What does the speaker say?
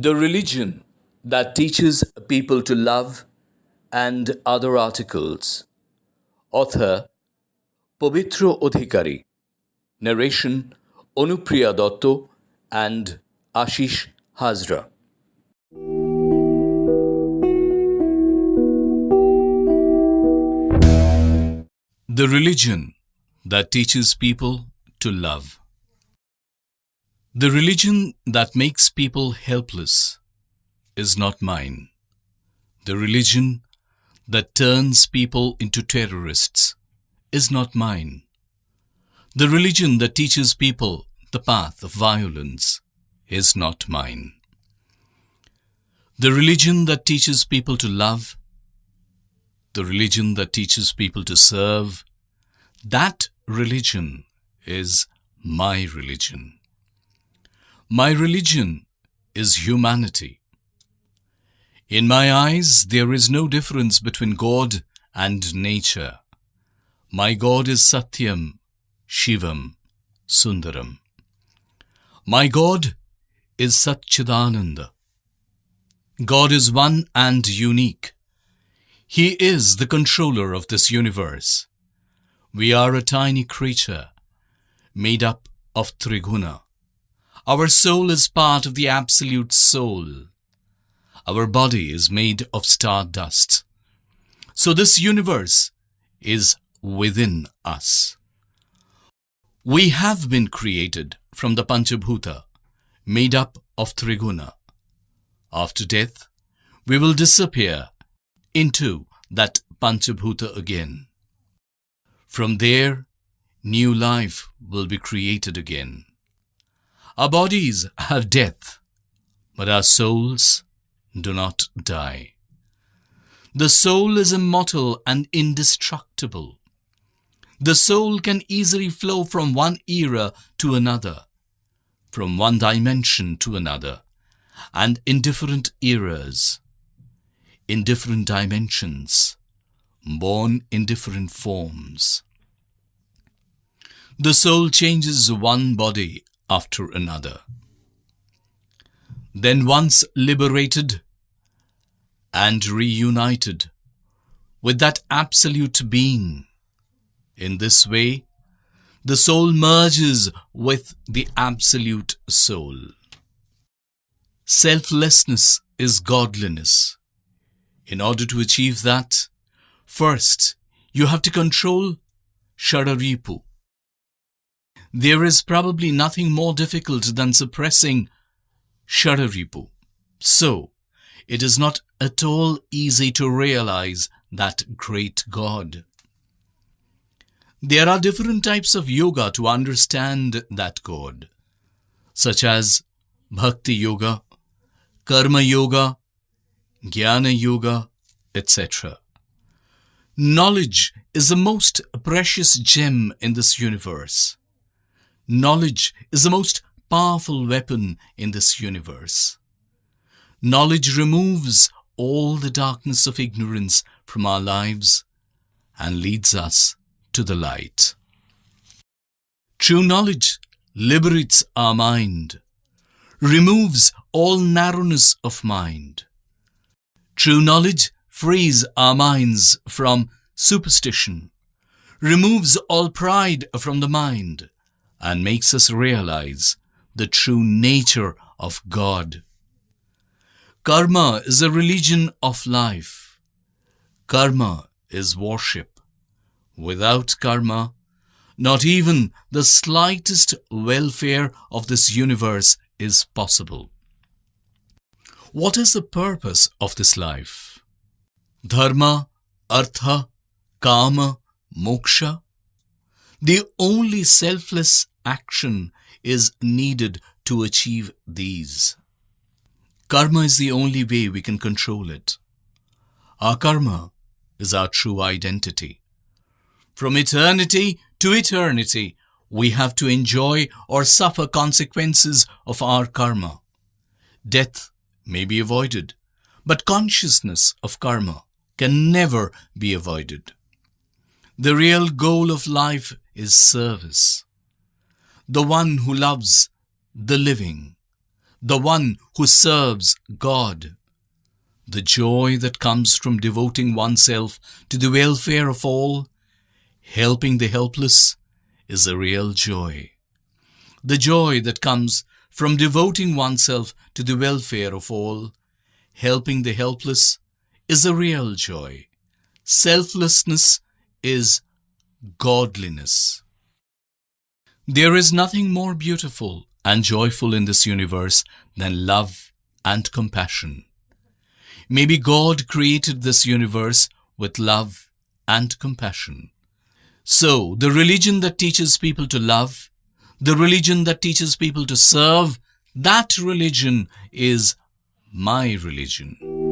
The religion that teaches people to love and other articles. Author Povitro Odhikari. Narration Anupriya Dotto and Ashish Hazra. The religion that teaches people to love. The religion that makes people helpless is not mine. The religion that turns people into terrorists is not mine. The religion that teaches people the path of violence is not mine. The religion that teaches people to love, the religion that teaches people to serve, that religion is my religion. My religion is humanity. In my eyes, there is no difference between God and nature. My God is Satyam, Shivam, Sundaram. My God is Satchidananda. God is one and unique. He is the controller of this universe. We are a tiny creature made up of Triguna. Our soul is part of the Absolute Soul. Our body is made of stardust. So this universe is within us. We have been created from the Panchabhuta, made up of Triguna. After death, we will disappear into that Panchabhuta again. From there, new life will be created again. Our bodies have death, but our souls do not die. The soul is immortal and indestructible. The soul can easily flow from one era to another, from one dimension to another, and in different eras, in different dimensions, born in different forms. The soul changes one body after another. Then once liberated and reunited with that absolute being, in this way, the soul merges with the absolute soul. Selflessness is godliness. In order to achieve that, first, you have to control Shadaripu. There is probably nothing more difficult than suppressing Shadaripu. So, it is not at all easy to realize that great God. There are different types of yoga to understand that God, such as Bhakti Yoga, Karma Yoga, Jnana Yoga, etc. Knowledge is the most precious gem in this universe. Knowledge is the most powerful weapon in this universe. Knowledge removes all the darkness of ignorance from our lives and leads us to the light. True knowledge liberates our mind, removes all narrowness of mind. True knowledge frees our minds from superstition, removes all pride from the mind, and makes us realize the true nature of God. Karma is a religion of life. Karma is worship. Without karma, not even the slightest welfare of this universe is possible. What is the purpose of this life? Dharma, Artha, Kama, Moksha? The only selfless action is needed to achieve these. Karma is the only way we can control it. Our karma is our true identity. From eternity to eternity, we have to enjoy or suffer consequences of our karma. Death may be avoided, but consciousness of karma can never be avoided. The real goal of life is service. The one who loves the living, the one who serves God. The joy that comes from devoting oneself to the welfare of all, helping the helpless, is a real joy. The joy that comes from devoting oneself to the welfare of all, helping the helpless, is a real joy. Selflessness is godliness. There is nothing more beautiful and joyful in this universe than love and compassion. Maybe God created this universe with love and compassion. So, the religion that teaches people to love, the religion that teaches people to serve, that religion is my religion.